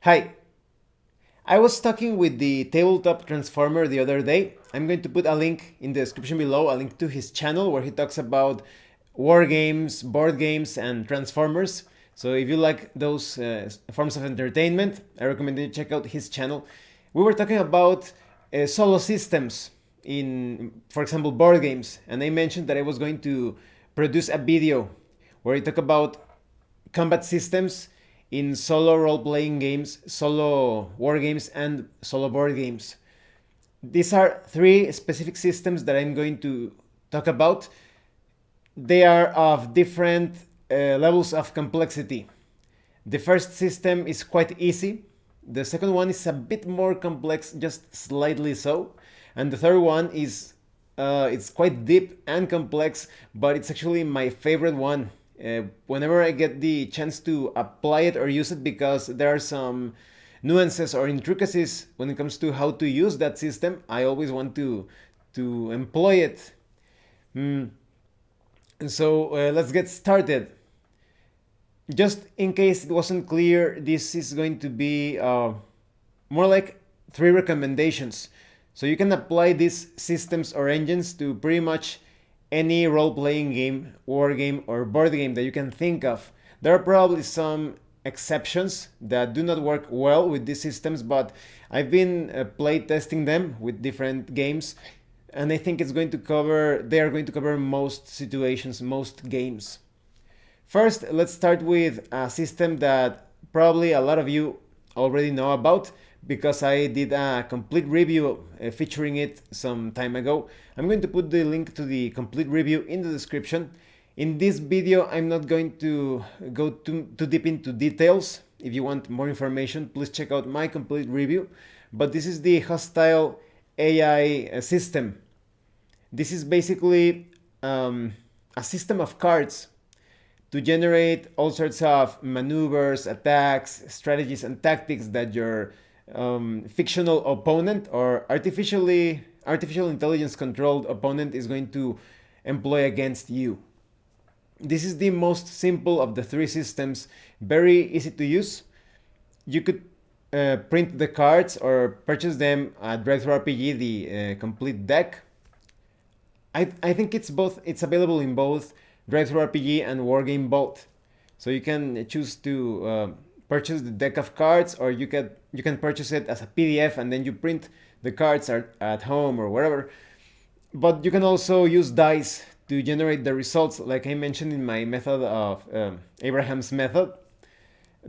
Hi, I was talking with the tabletop transformer the other day. I'm going to put a link in the description below, a link to his channel where he talks about war games, board games, and transformers. So if you like those forms of entertainment, I recommend you check out his channel. We were talking about solo systems in, for example, board games, and I mentioned that I was going to produce a video where I talk about combat systems in solo role-playing games, solo war games, and solo board games. These are three specific systems that I'm going to talk about. They are of different levels of complexity. The first system is quite easy. The second one is a bit more complex, just slightly so. And the third one is it's quite deep and complex, but it's actually my favorite one. Whenever I get the chance to apply it or use it, because there are some nuances or intricacies when it comes to how to use that system, I always want to employ it. Mm. So let's get started. Just in case it wasn't clear, this is going to be more like three recommendations. So you can apply these systems or engines to pretty much any role-playing game, war game, or board game that you can think of. There are probably some exceptions that do not work well with these systems, but I've been play testing them with different games, and I think they are going to cover most situations, most games. First, let's start with a system that probably a lot of you already know about because I did a complete review featuring it some time ago. I'm going to put the link to the complete review in the description. In this video, I'm not going to go too deep into details. If you want more information, please check out my complete review. But this is the Hostile AI system. This is basically a system of cards to generate all sorts of maneuvers, attacks, strategies, and tactics that your fictional opponent or artificial intelligence controlled opponent is going to employ against you. This is the most simple of the three systems, very easy to use. You could print the cards or purchase them at Breakthrough RPG, the complete deck. I think it's available in both Breakthrough RPG and Wargame Vault. So you can choose to purchase the deck of cards, or you can purchase it as a PDF and then you print the cards at home or wherever. But you can also use dice to generate the results, like I mentioned in my method of Abraham's method,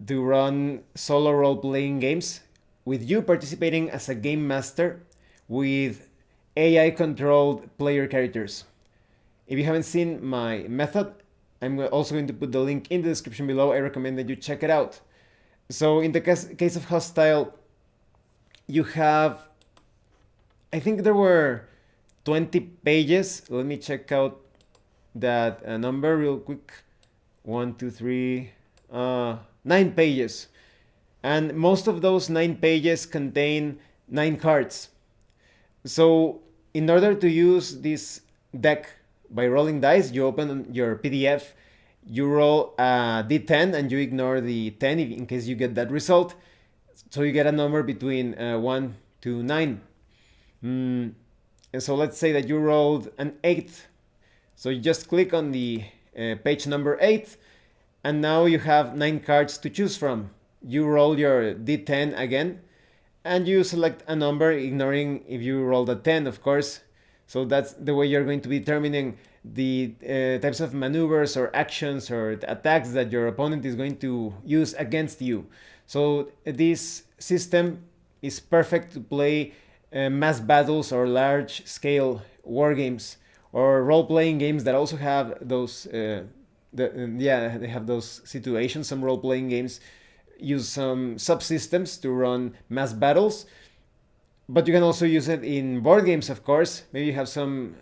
to run solo role-playing games with you participating as a game master with AI-controlled player characters. If you haven't seen my method, I'm also going to put the link in the description below. I recommend that you check it out. So in the case of Hostile, you have, I think there were 20 pages. Let me check out that number real quick. 1, 2, 3, 9 pages. And most of those 9 pages contain 9 cards. So in order to use this deck by rolling dice, you open your PDF, you roll a d10 and you ignore the 10 in case you get that result. So you get a number between 1 to 9. And so let's say that you rolled an 8. So you just click on the page number 8 and now you have 9 cards to choose from. You roll your d10 again and you select a number, ignoring if you rolled a 10, of course. So that's the way you're going to be determining the types of maneuvers or actions or attacks that your opponent is going to use against you. So this system is perfect to play mass battles or large scale war games or role-playing games that also have those they have those situations. Some role-playing games use some subsystems to run mass battles, but you can also use it in board games, of course. Maybe you have some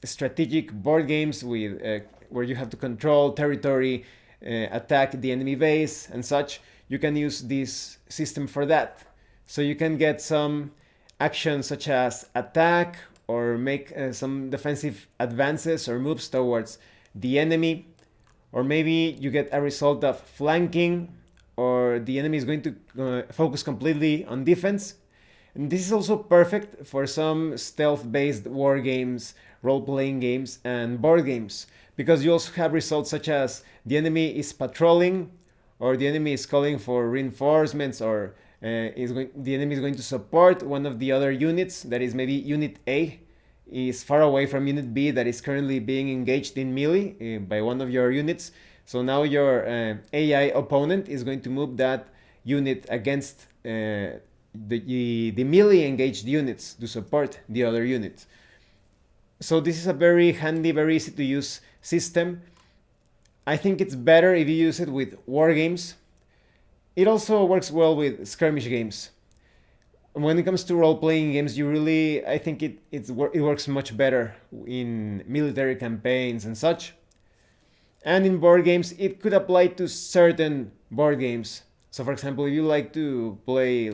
strategic board games with where you have to control territory, attack the enemy base and such. You can use this system for that. So you can get some actions such as attack or make some defensive advances or moves towards the enemy, or maybe you get a result of flanking or the enemy is going to focus completely on defense. And this is also perfect for some stealth-based war games, role-playing games, and board games, because you also have results such as the enemy is patrolling, or the enemy is calling for reinforcements, or the enemy is going to support one of the other units, that is maybe Unit A is far away from Unit B that is currently being engaged in melee by one of your units. So now your AI opponent is going to move that unit against the melee engaged units to support the other units. So this is a very handy, very easy to use system. I think it's better if you use it with war games. It also works well with skirmish games. When it comes to role-playing games, I think it works much better in military campaigns and such. And in board games, it could apply to certain board games. So for example, if you like to play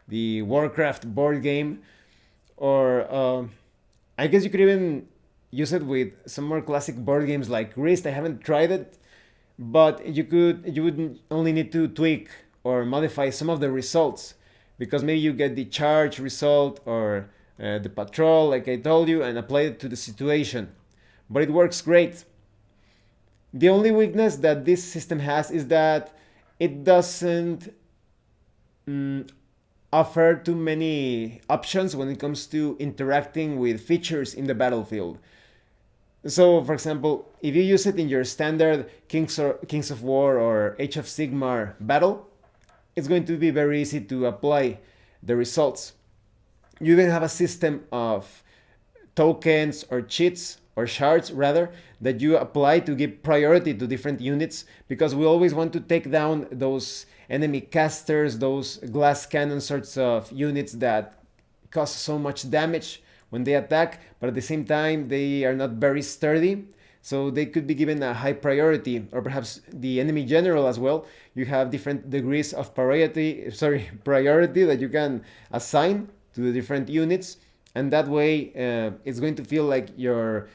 the Warcraft board game, or I guess you could even use it with some more classic board games like Risk. I haven't tried it, but you would only need to tweak or modify some of the results, because maybe you get the charge result or the patrol, like I told you, and apply it to the situation. But it works great. The only weakness that this system has is that it doesn't offer too many options when it comes to interacting with features in the battlefield. So, for example, if you use it in your standard Kings of War or Age of Sigmar battle, it's going to be very easy to apply the results. You even have a system of tokens or cheats, or shards rather, that you apply to give priority to different units, because we always want to take down those enemy casters, those glass cannon sorts of units that cause so much damage when they attack, but at the same time they are not very sturdy, so they could be given a high priority. Or perhaps the enemy general as well, you have different degrees of priority that you can assign to the different units, and that way it's going to feel like your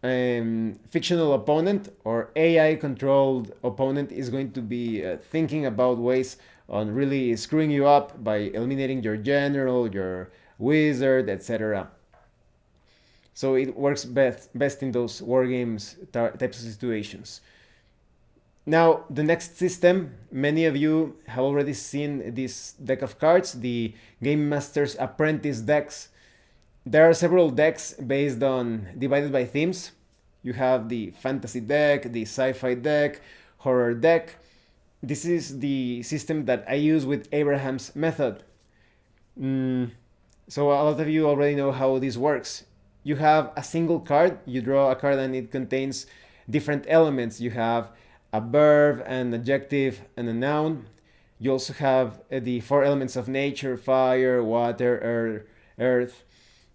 fictional opponent or AI controlled opponent is going to be thinking about ways on really screwing you up by eliminating your general, your wizard, etc. So it works best in those war games types of situations. Now, the next system, many of you have already seen this deck of cards, the Game Master's Apprentice decks. There are several decks divided by themes. You have the fantasy deck, the sci-fi deck, horror deck. This is the system that I use with Abraham's method. So a lot of you already know how this works. You have a single card, you draw a card and it contains different elements. You have a verb, an adjective, and a noun. You also have the 4 elements of nature: fire, water, earth.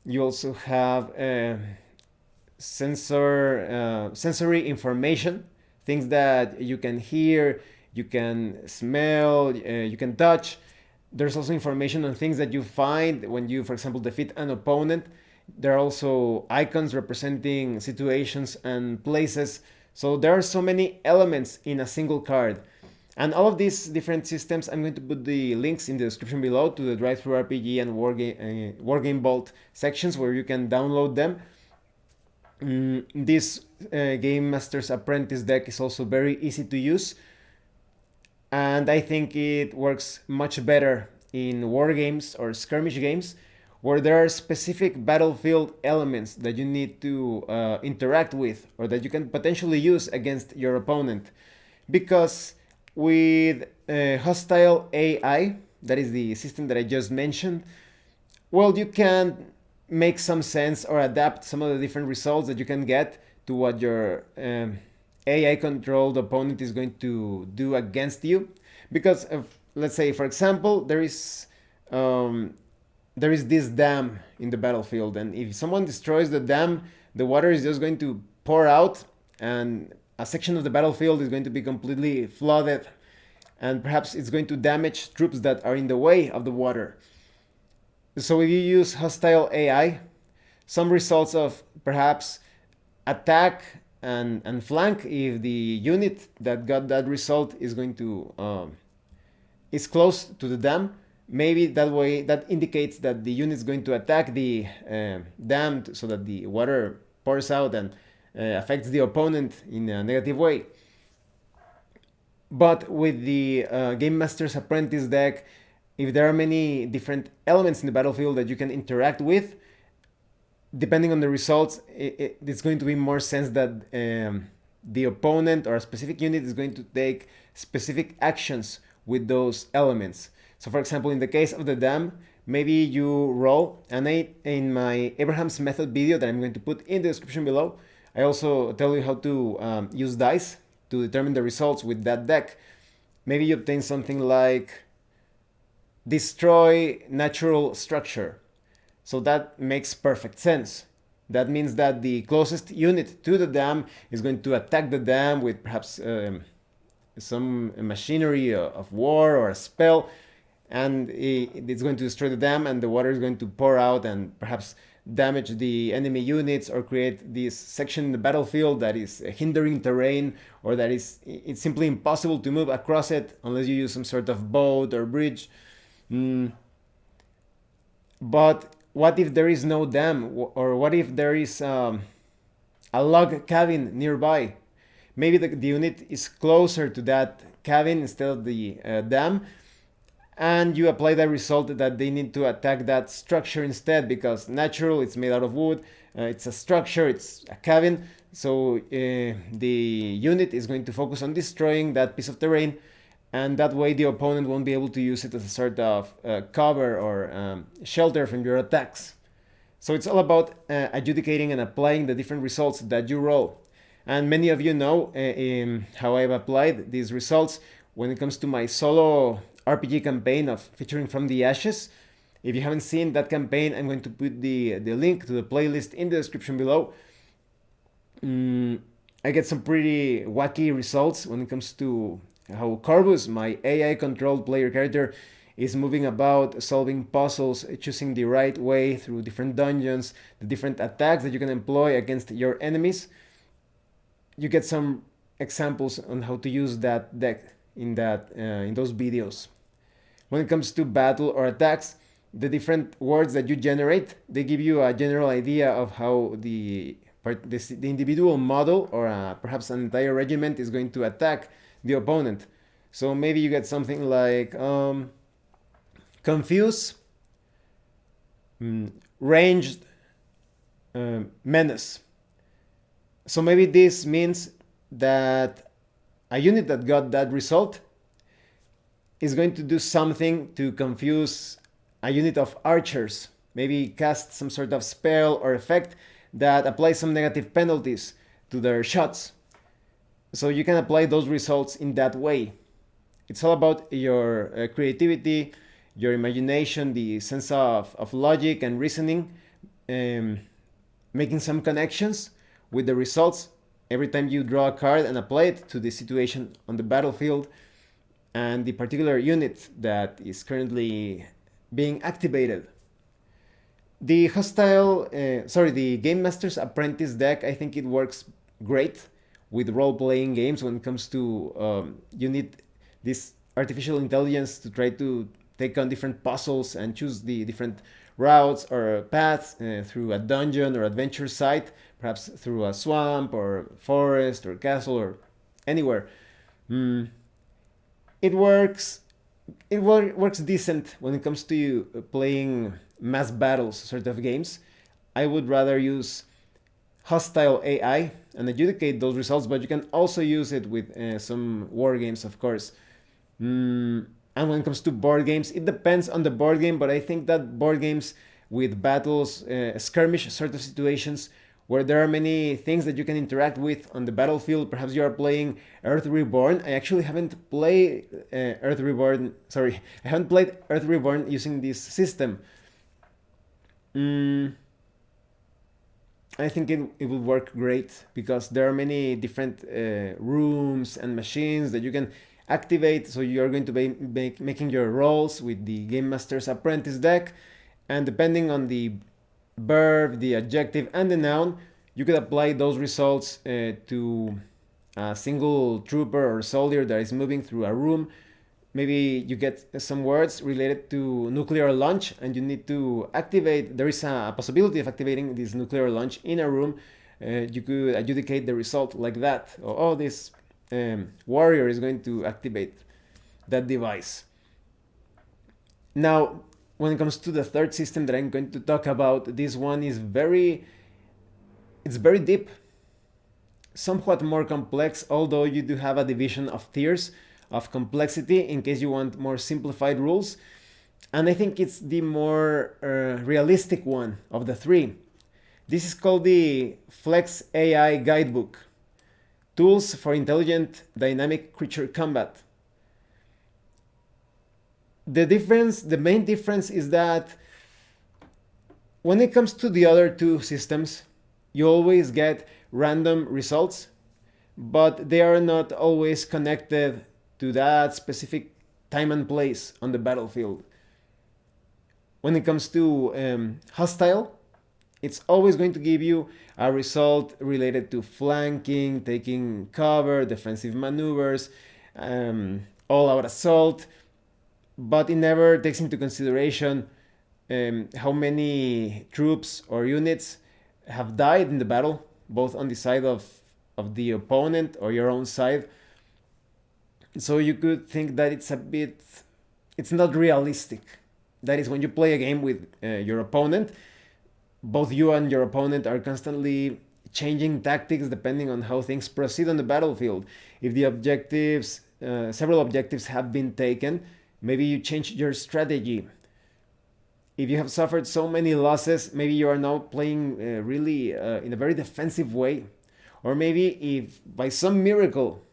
You also have sensory information, things that you can hear, you can smell, you can touch. There's also information on things that you find when you, for example, defeat an opponent. There are also icons representing situations and places. So there are so many elements in a single card. And all of these different systems, I'm going to put the links in the description below to the Drive-Thru RPG and Wargame Vault sections where you can download them. This Game Master's Apprentice deck is also very easy to use, and I think it works much better in war games or skirmish games, where there are specific battlefield elements that you need to interact with, or that you can potentially use against your opponent. Because with Holstile AI, that is the system that I just mentioned, well, you can make some sense or adapt some of the different results that you can get to what your AI controlled opponent is going to do against you. Because let's say, for example, there is this dam in the battlefield, and if someone destroys the dam, the water is just going to pour out, and a section of the battlefield is going to be completely flooded, and perhaps it's going to damage troops that are in the way of the water. So if you use Holstile AI, some results of perhaps attack and flank if the unit that got that result is going to is close to the dam. Maybe that way that indicates that the unit is going to attack the dam so that the water pours out and affects the opponent in a negative way. But with the Game Master's Apprentice deck, if there are many different elements in the battlefield that you can interact with, depending on the results, it's going to be more sense that the opponent or a specific unit is going to take specific actions with those elements. So, for example, in the case of the dam, maybe you roll, and in my Abraham's method video that I'm going to put in the description below, I also tell you how to use dice to determine the results with that deck. Maybe you obtain something like destroy natural structure. So that makes perfect sense. That means that the closest unit to the dam is going to attack the dam with perhaps some machinery of war or a spell, and it's going to destroy the dam, and the water is going to pour out and perhaps damage the enemy units or create this section in the battlefield that is hindering terrain, or that it's simply impossible to move across it unless you use some sort of boat or bridge. But what if there is no dam, or what if there is a log cabin nearby? Maybe the unit is closer to that cabin instead of the dam, and you apply the result that they need to attack that structure instead, because natural, it's made out of wood, it's a structure, it's a cabin, so the unit is going to focus on destroying that piece of terrain, and that way the opponent won't be able to use it as a sort of cover or shelter from your attacks. So it's all about adjudicating and applying the different results that you roll. And many of you know how I've applied these results when it comes to my solo RPG campaign of Featuring from the Ashes. If you haven't seen that campaign, I'm going to put the link to the playlist in the description below. I get some pretty wacky results when it comes to how Corvus, my AI controlled player character, is moving about, solving puzzles, choosing the right way through different dungeons, the different attacks that you can employ against your enemies. You get some examples on how to use that deck in those videos. When it comes to battle or attacks, the different words that you generate, they give you a general idea of how the individual model or perhaps an entire regiment is going to attack the opponent. So maybe you get something like confuse, ranged, menace. So maybe this means that a unit that got that result is going to do something to confuse a unit of archers. Maybe cast some sort of spell or effect that applies some negative penalties to their shots. So you can apply those results in that way. It's all about your creativity, your imagination, the sense of logic and reasoning, making some connections with the results every time you draw a card and apply it to the situation on the battlefield and the particular unit that is currently being activated. The the Game Master's Apprentice deck, I think it works great with role-playing games when it comes to you need this artificial intelligence to try to take on different puzzles and choose the different routes or paths through a dungeon or adventure site, perhaps through a swamp or forest or castle or anywhere. It works decent when it comes to playing mass battles sort of games. I would rather use Holstile AI and adjudicate those results, but you can also use it with some war games, of course. And when it comes to board games, it depends on the board game, but I think that board games with battles, skirmish sort of situations, where there are many things that you can interact with on the battlefield. Perhaps you are playing Earth Reborn. I actually haven't played Earth Reborn. Sorry, I haven't played Earth Reborn using this system. I think it will work great because there are many different rooms and machines that you can activate. So you're going to be making your rolls with the Game Master's Apprentice deck, and depending on the verb, the adjective, and the noun, You could apply those results to a single trooper or soldier that is moving through a room. Maybe you get some words related to nuclear launch and you need to activate, there is a possibility of activating this nuclear launch in a room. You could adjudicate the result like that. Oh, this warrior is going to activate that device. Now, when it comes to the third system that I'm going to talk about, this one is it's very deep, somewhat more complex, although you do have a division of tiers of complexity in case you want more simplified rules. And I think it's the more realistic one of the three. This is called the Flex AI Guidebook, Tools for Intelligent Dynamic Creature Combat. The main difference is that when it comes to the other two systems, you always get random results, but they are not always connected to that specific time and place on the battlefield. When it comes to Hostile, it's always going to give you a result related to flanking, taking cover, defensive maneuvers, all-out assault, but it never takes into consideration how many troops or units have died in the battle, both on the side of the opponent or your own side. So you could think that it's not realistic. That is, when you play a game with your opponent, both you and your opponent are constantly changing tactics depending on how things proceed on the battlefield. If the objectives, several objectives have been taken, maybe you change your strategy. If you have suffered so many losses, maybe you are now playing really in a very defensive way. Or maybe if by some miracle,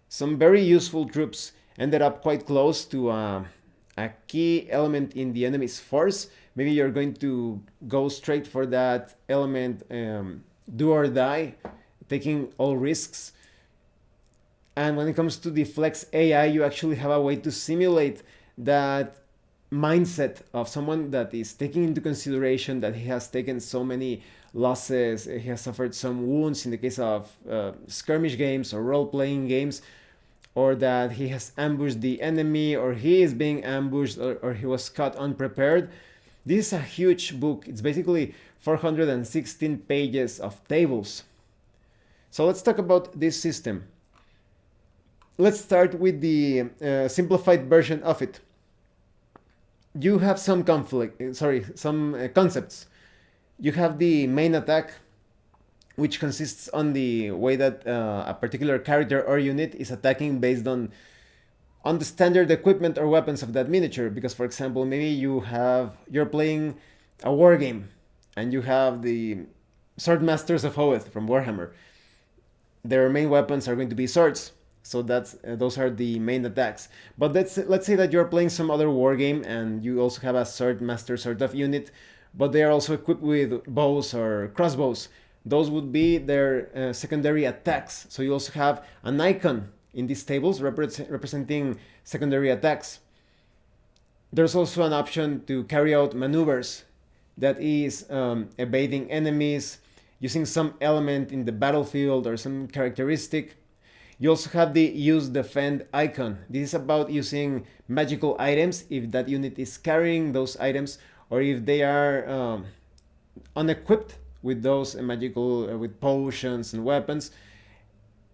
some very useful troops ended up quite close to a key element in the enemy's force, maybe you're going to go straight for that element, do or die, taking all risks. And when it comes to the Flex AI, you actually have a way to simulate that mindset of someone that is taking into consideration that he has taken so many losses, he has suffered some wounds in the case of skirmish games or role-playing games, or that he has ambushed the enemy, or he is being ambushed, or he was caught unprepared. This is a huge book. It's basically 416 pages of tables. So let's talk about this system. Let's start with the simplified version of it. You have some concepts. You have the main attack, which consists on the way that a particular character or unit is attacking based on the standard equipment or weapons of that miniature. Because, for example, maybe you're playing a war game and you have the Sword Masters of Hoeth from Warhammer. Their main weapons are going to be swords. So those are the main attacks. But let's say that you're playing some other war game and you also have a sword master sort of unit, but they are also equipped with bows or crossbows. Those would be their secondary attacks. So you also have an icon in these tables representing secondary attacks. There's also an option to carry out maneuvers, that is evading enemies, using some element in the battlefield or some characteristic. You also have the use defend icon. This is about using magical items if that unit is carrying those items, or if they are unequipped with those magical with potions and weapons.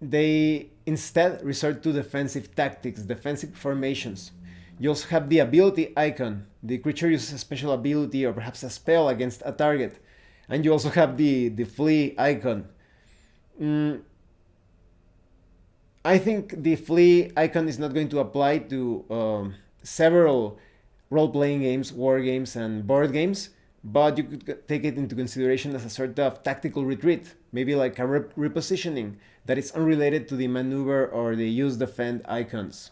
They instead resort to defensive tactics, defensive formations. You also have the ability icon. The creature uses a special ability or perhaps a spell against a target. And you also have the flee icon. I think the flee icon is not going to apply to several role-playing games, war games, and board games, but you could take it into consideration as a sort of tactical retreat, maybe like a repositioning that is unrelated to the maneuver or the use defend icons.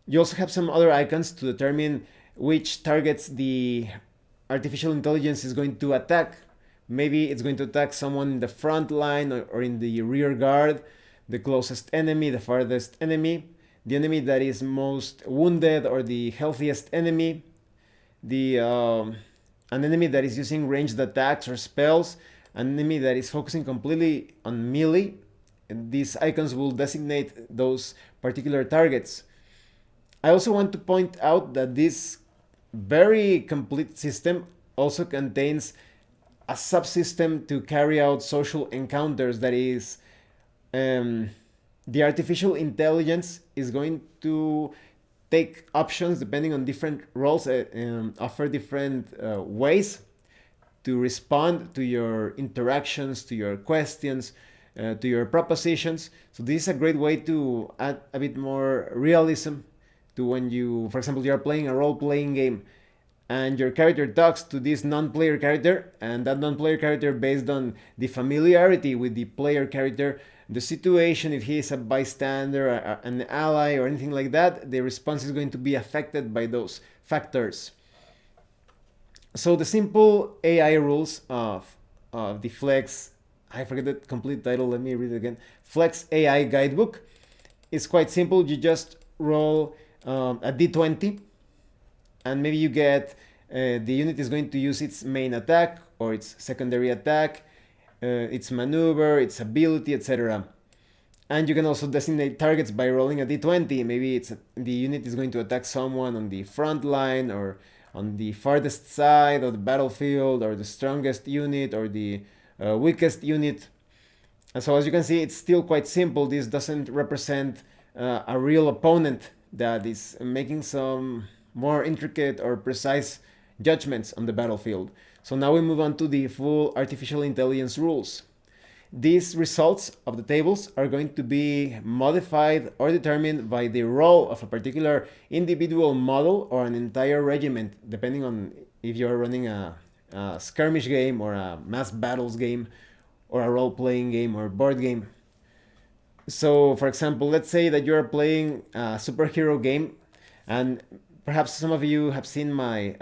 You also have some other icons to determine which targets the artificial intelligence is going to attack. Maybe it's going to attack someone in the front line or in the rear guard, the closest enemy, the farthest enemy, the enemy that is most wounded, or the healthiest enemy, an enemy that is using ranged attacks or spells, an enemy that is focusing completely on melee, these icons will designate those particular targets. I also want to point out that this very complete system also contains a subsystem to carry out social encounters. That is, the artificial intelligence is going to take options depending on different roles, offer different ways to respond to your interactions, to your questions, to your propositions. So this is a great way to add a bit more realism to when you, for example, you're playing a role-playing game and your character talks to this non-player character, and that non-player character, based on the familiarity with the player character, the situation, if he is a bystander, an ally, or anything like that, the response is going to be affected by those factors. So the simple AI rules of the Flex, I forget the complete title, let me read it again. Flex AI Guidebook is quite simple. You just roll a d20, and maybe you get the unit is going to use its main attack or its secondary attack, its maneuver, its ability, etc. And you can also designate targets by rolling a d20. Maybe the unit is going to attack someone on the front line, or on the farthest side of the battlefield, or the strongest unit, or the weakest unit. And so as you can see, it's still quite simple. This doesn't represent a real opponent that is making some more intricate or precise judgments on the battlefield. So now we move on to the full artificial intelligence rules. These results of the tables are going to be modified or determined by the role of a particular individual model or an entire regiment, depending on if you're running a skirmish game, or a mass battles game, or a role-playing game, or board game. So, for example, let's say that you're playing a superhero game, and perhaps some of you have seen my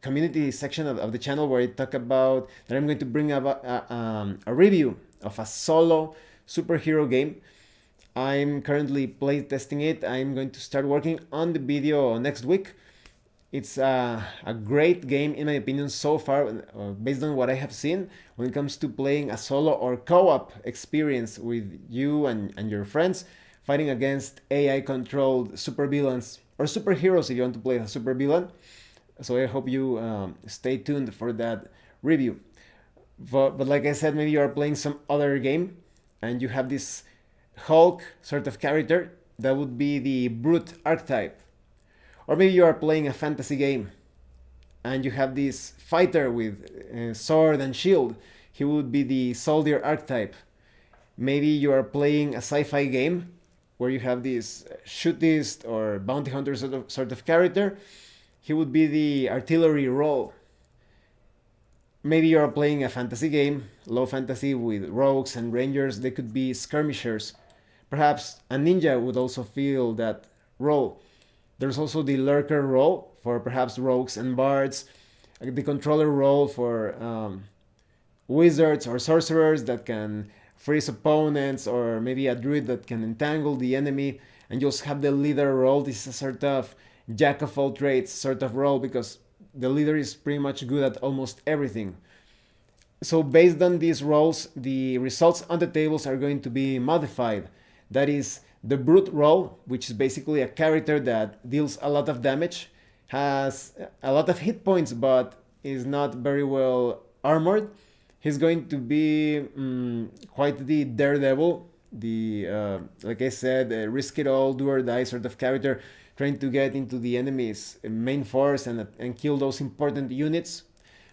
community section of the channel, where I talk about that I'm going to bring up a review of a solo superhero game. I'm currently play testing it. I'm going to start working on the video next week. It's a great game, in my opinion, so far, based on what I have seen when it comes to playing a solo or co-op experience with you and your friends, fighting against AI-controlled supervillains, or superheroes if you want to play a supervillain. So I hope you stay tuned for that review. But like I said, maybe you are playing some other game and you have this Hulk sort of character that would be the brute archetype. Or maybe you are playing a fantasy game and you have this fighter with sword and shield. He would be the soldier archetype. Maybe you are playing a sci-fi game where you have this shootist or bounty hunter sort of character. He would be the artillery role. Maybe you're playing a fantasy game, low fantasy, with rogues and rangers. They could be skirmishers. Perhaps a ninja would also fill that role. There's also the lurker role for perhaps rogues and bards, the controller role for wizards or sorcerers that can freeze opponents, or maybe a druid that can entangle the enemy. And you also have the leader role. This is a sort of jack of all trades sort of role, because the leader is pretty much good at almost everything. So based on these roles, the results on the tables are going to be modified. That is, the brute role, which is basically a character that deals a lot of damage, has a lot of hit points, but is not very well armored. He's going to be quite the daredevil, the like I said, risk it all, do or die sort of character, trying to get into the enemy's main force and kill those important units.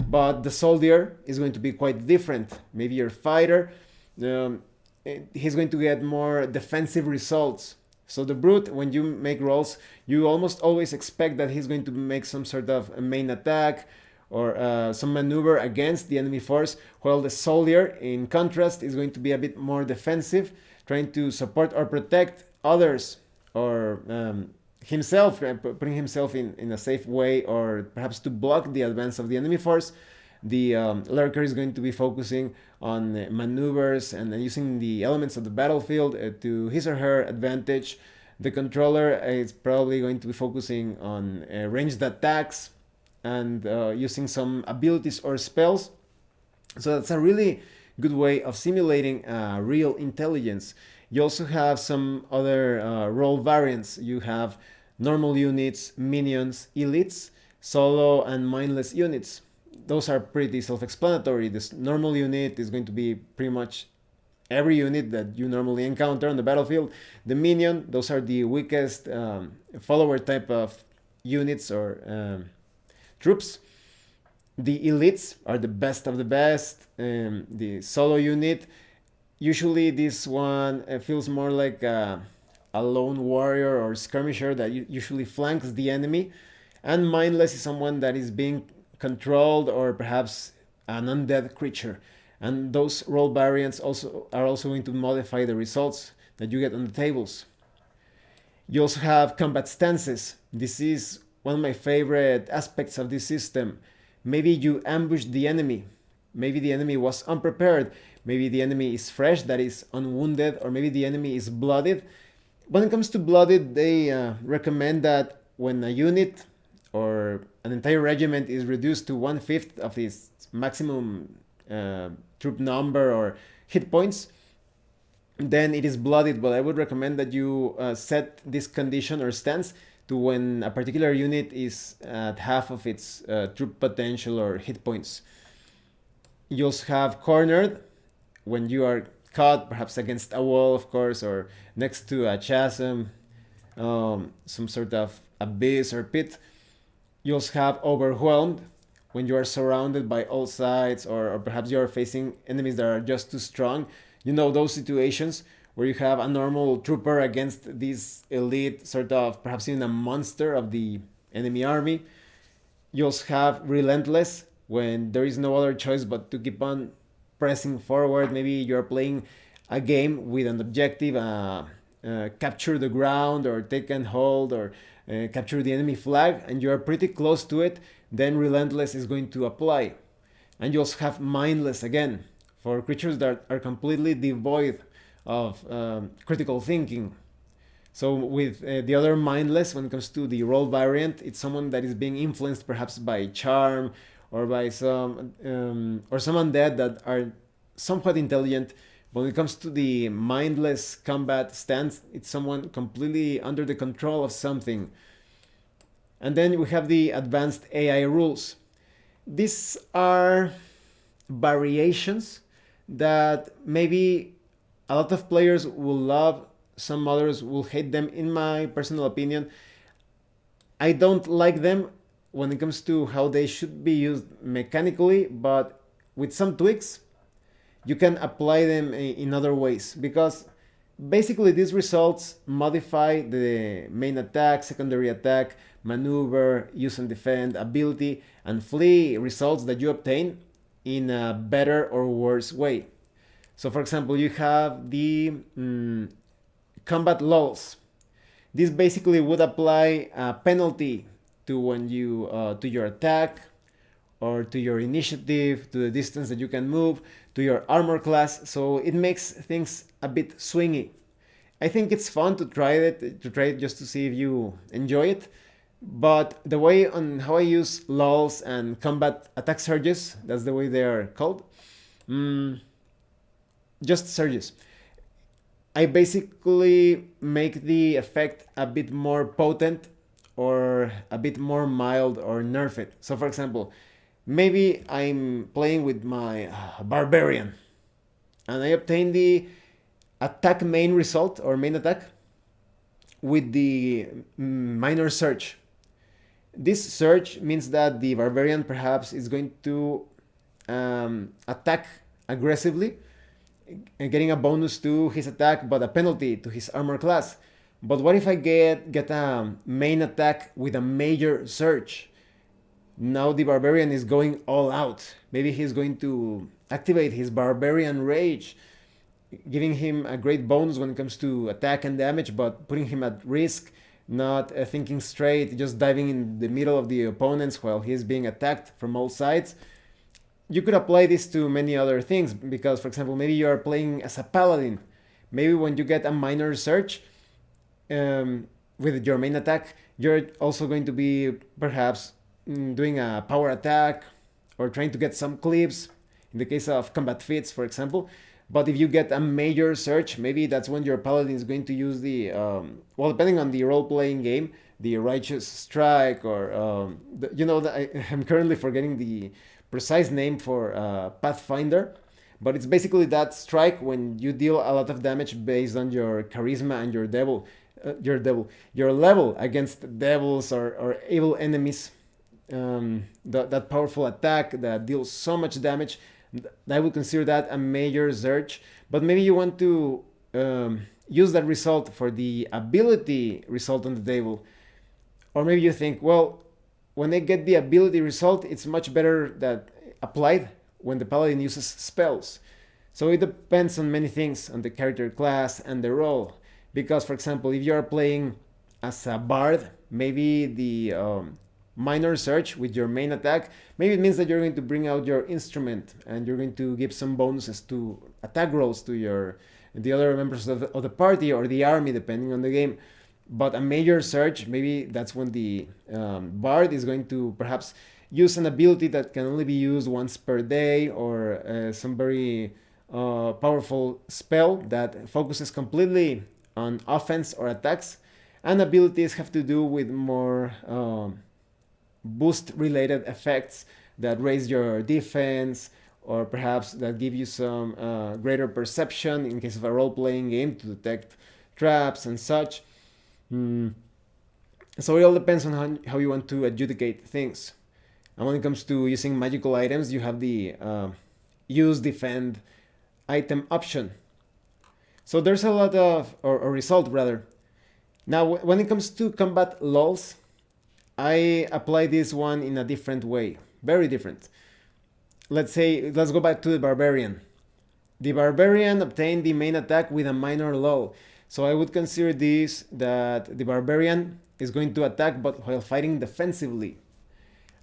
But the soldier is going to be quite different. Maybe your fighter, he's going to get more defensive results. So the brute, when you make rolls, you almost always expect that he's going to make some sort of main attack or some maneuver against the enemy force, while the soldier, in contrast, is going to be a bit more defensive, trying to support or protect others, or himself, putting himself in a safe way, or perhaps to block the advance of the enemy force. The lurker is going to be focusing on maneuvers and using the elements of the battlefield to his or her advantage. The controller is probably going to be focusing on ranged attacks and using some abilities or spells. So that's a really good way of simulating real intelligence. You also have some other role variants. You have normal units, minions, elites, solo, and mindless units. Those are pretty self-explanatory. This normal unit is going to be pretty much every unit that you normally encounter on the battlefield. The minion, those are the weakest follower type of units or troops. The elites are the best of the best. The solo unit, usually this one feels more like a lone warrior or skirmisher that usually flanks the enemy. And mindless is someone that is being controlled, or perhaps an undead creature. And those role variants also are also going to modify the results that you get on the tables. You also have combat stances. This is one of my favorite aspects of this system. Maybe you ambush the enemy. Maybe the enemy was unprepared. Maybe the enemy is fresh, that is unwounded, or maybe the enemy is blooded. When it comes to blooded, they recommend that when a unit or an entire regiment is reduced to 1/5 of its maximum troop number or hit points, then it is blooded. But I would recommend that you set this condition or stance to when a particular unit is at half of its troop potential or hit points. You also have cornered, when you are caught perhaps against a wall, of course, or next to a chasm, some sort of abyss or pit. You also have overwhelmed, when you are surrounded by all sides, or perhaps you are facing enemies that are just too strong. You know, those situations where you have a normal trooper against this elite, sort of perhaps even a monster of the enemy army. You also have relentless, when there is no other choice but to keep on pressing forward. Maybe you're playing a game with an objective, capture the ground or take and hold, or capture the enemy flag, and you are pretty close to it. Then relentless is going to apply. And you also have mindless again, for creatures that are completely devoid of critical thinking. So with the other mindless, when it comes to the role variant, it's someone that is being influenced perhaps by charm, or by some undead that are somewhat intelligent. When it comes to the mindless combat stance, it's someone completely under the control of something. And then we have the advanced AI rules. These are variations that maybe a lot of players will love, some others will hate them. In my personal opinion, I don't like them when it comes to how they should be used mechanically, but with some tweaks, you can apply them in other ways, because basically these results modify the main attack, secondary attack, maneuver, use and defend, ability, and flee results that you obtain in a better or worse way. So for example, you have the combat laws. This basically would apply a penalty to when you to your attack, or to your initiative, to the distance that you can move, to your armor class. So it makes things a bit swingy. I think it's fun to try it just to see if you enjoy it. But the way on how I use lulls and combat attack surges, that's the way they are called. Mm, just surges. I basically make the effect a bit more potent, or a bit more mild, or nerf it. So for example, maybe I'm playing with my barbarian, and I obtain the attack main result, or main attack, with the minor surge. This surge means that the barbarian perhaps is going to attack aggressively, getting a bonus to his attack but a penalty to his armor class. But what if I get a main attack with a major surge? Now the barbarian is going all out. Maybe he's going to activate his barbarian rage, giving him a great bonus when it comes to attack and damage, but putting him at risk, not thinking straight, just diving in the middle of the opponents while he's being attacked from all sides. You could apply this to many other things, because for example, maybe you are playing as a paladin. Maybe when you get a minor surge with your main attack, you're also going to be perhaps doing a power attack, or trying to get some clips in the case of combat feats, for example. But if you get a major search, maybe that's when your paladin is going to use the, well, depending on the role-playing game, the righteous strike, or, I'm currently forgetting the precise name for Pathfinder, but it's basically that strike when you deal a lot of damage based on your charisma and your level against devils or evil enemies. That powerful attack that deals so much damage, I would consider that a major search. But maybe you want to use that result for the ability result on the table, or maybe you think, well, when I get the ability result, it's much better that applied when the paladin uses spells. So it depends on many things, on the character class and the role. Because, for example, if you are playing as a bard, maybe the minor search with your main attack, maybe it means that you're going to bring out your instrument and you're going to give some bonuses to attack rolls to the other members of the party or the army, depending on the game. But a major search, maybe that's when the bard is going to perhaps use an ability that can only be used once per day, or some very powerful spell that focuses completely on offense or attacks. And abilities have to do with more boost related effects that raise your defense, or perhaps that give you some greater perception in case of a role-playing game to detect traps and such. So it all depends on how you want to adjudicate things. And when it comes to using magical items, you have the use defend item option. So there's a lot of, or result rather. Now when it comes to combat lulls, I apply this one in a different way, very different. Let's go back to the barbarian. The barbarian obtained the main attack with a minor lull. So I would consider this that the barbarian is going to attack but while fighting defensively.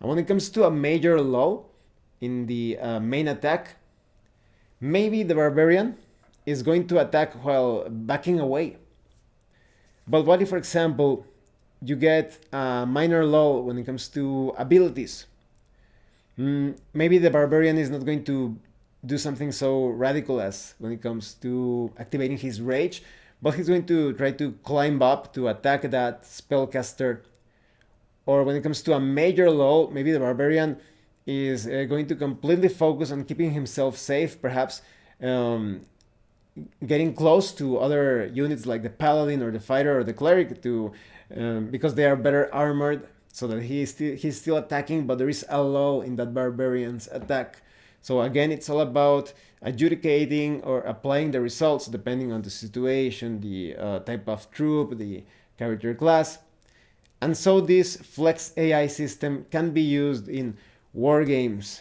And when it comes to a major lull in the main attack, maybe the barbarian is going to attack while backing away. But what if, for example, you get a minor lull when it comes to abilities? Maybe the barbarian is not going to do something so radical as when it comes to activating his rage, but he's going to try to climb up to attack that spellcaster. Or when it comes to a major lull, maybe the barbarian is going to completely focus on keeping himself safe, perhaps getting close to other units like the paladin or the fighter or the cleric because they are better armored, so that he's still attacking, but there is a lull in that barbarian's attack. So again, it's all about adjudicating or applying the results depending on the situation, the type of troop, the character class. And so this Flex AI system can be used in war games,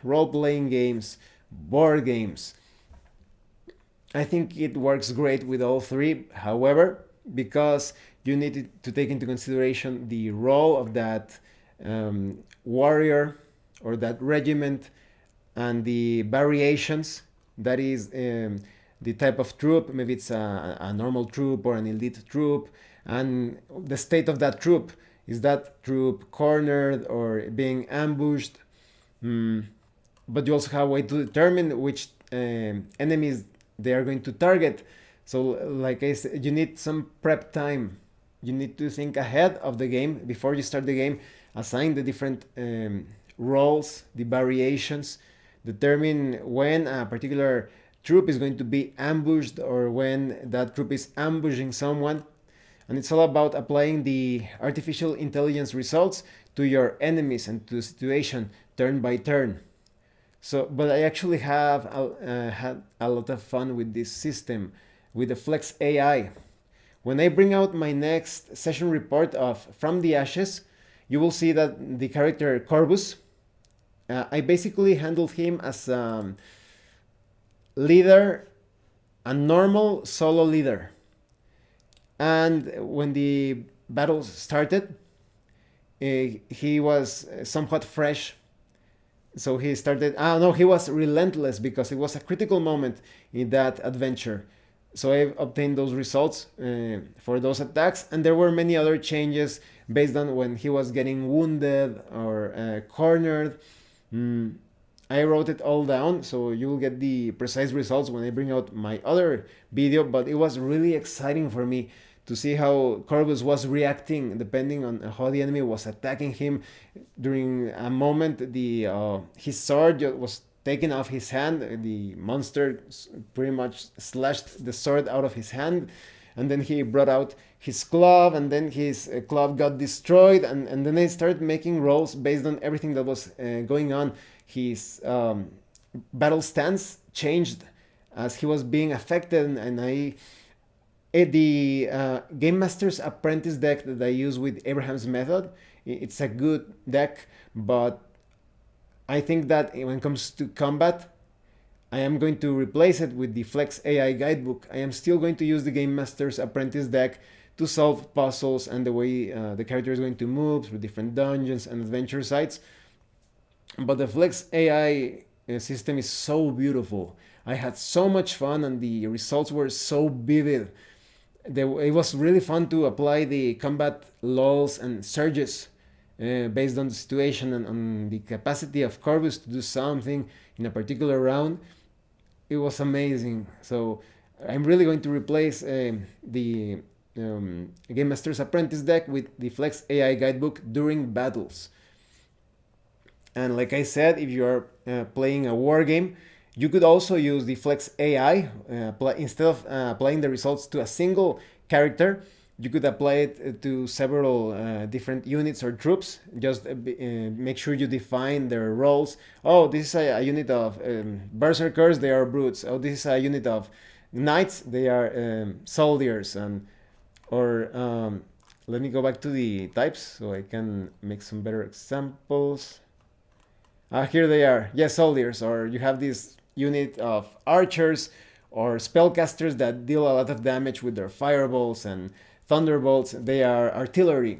role-playing games, board games. I think it works great with all three. However, because you need to take into consideration the role of that warrior or that regiment, and the variations, that is the type of troop, maybe it's a normal troop or an elite troop, and the state of that troop. Is that troop cornered or being ambushed? But you also have a way to determine which enemies they are going to target. So like I said, you need some prep time. You need to think ahead of the game before you start the game, assign the different roles, the variations, determine when a particular troop is going to be ambushed or when that troop is ambushing someone. And it's all about applying the artificial intelligence results to your enemies and to the situation turn by turn. So, but I actually have had a lot of fun with this system, with the Flex AI. When I bring out my next session report of From the Ashes, you will see that the character Corvus, I basically handled him as a leader, a normal solo leader. And when the battle started, he was somewhat fresh. So he started, he was relentless because it was a critical moment in that adventure. So I obtained those results for those attacks, and there were many other changes based on when he was getting wounded or cornered. I wrote it all down, so you will get the precise results when I bring out my other video, but it was really exciting for me to see how Corvus was reacting depending on how the enemy was attacking him. During a moment, his sword was taken off his hand. The monster pretty much slashed the sword out of his hand, and then he brought out his club, and then his club got destroyed, and then I started making rolls based on everything that was going on. His battle stance changed as he was being affected, and the Game Master's Apprentice deck that I use with Abraham's method, it's a good deck, but I think that when it comes to combat, I am going to replace it with the Flex AI Guidebook. I am still going to use the Game Master's Apprentice deck to solve puzzles and the way the character is going to move through different dungeons and adventure sites. But the Flex AI system is so beautiful. I had so much fun and the results were so vivid. It was really fun to apply the combat lulls and surges based on the situation and on the capacity of Corvus to do something in a particular round. It was amazing. So I'm really going to replace the Game Master's Apprentice deck with the Flex AI Guidebook during battles. And like I said, if you're playing a war game, you could also use the Flex AI. Instead of applying the results to a single character, you could apply it to several different units or troops. Just make sure you define their roles. Oh, this is a unit of berserkers, they are brutes. Oh, this is a unit of knights, they are soldiers. Or let me go back to the types so I can make some better examples. Here they are. Yes, soldiers. Or you have this unit of archers or spellcasters that deal a lot of damage with their fireballs and thunderbolts. They are artillery.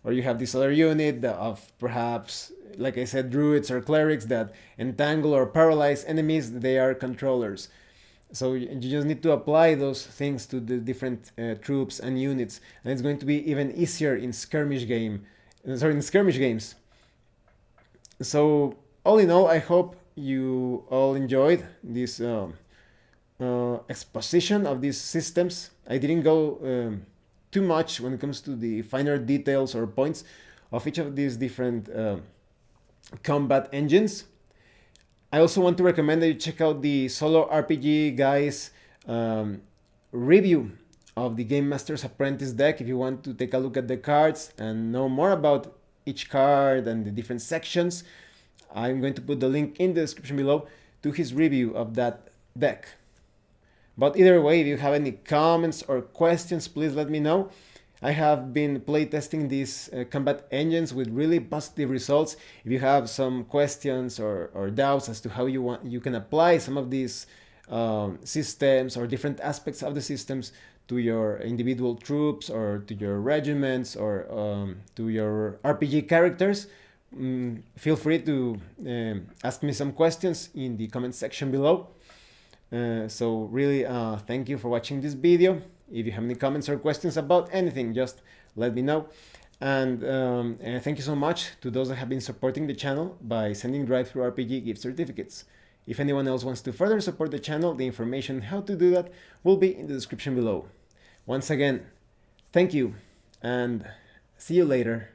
Or you have this other unit of perhaps, like I said, druids or clerics that entangle or paralyze enemies. They are controllers. So you just need to apply those things to the different troops and units, and it's going to be even easier in skirmish games. So all in all, I hope you all enjoyed this exposition of these systems. I didn't go too much when it comes to the finer details or points of each of these different combat engines. I also want to recommend that you check out the Solo RPG Guys review of the Game Master's Apprentice deck if you want to take a look at the cards and know more about each card and the different sections. I'm going to put the link in the description below to his review of that deck. But either way, if you have any comments or questions, please let me know. I have been playtesting these combat engines with really positive results. If you have some questions or doubts as to how you can apply some of these systems or different aspects of the systems to your individual troops or to your regiments or to your RPG characters, feel free to ask me some questions in the comment section below. So really thank you for watching this video. If you have any comments or questions about anything, just let me know. And thank you so much to those that have been supporting the channel by sending Drive-Thru RPG gift certificates. If anyone else wants to further support the channel, the information how to do that will be in the description below. Once again, thank you and see you later.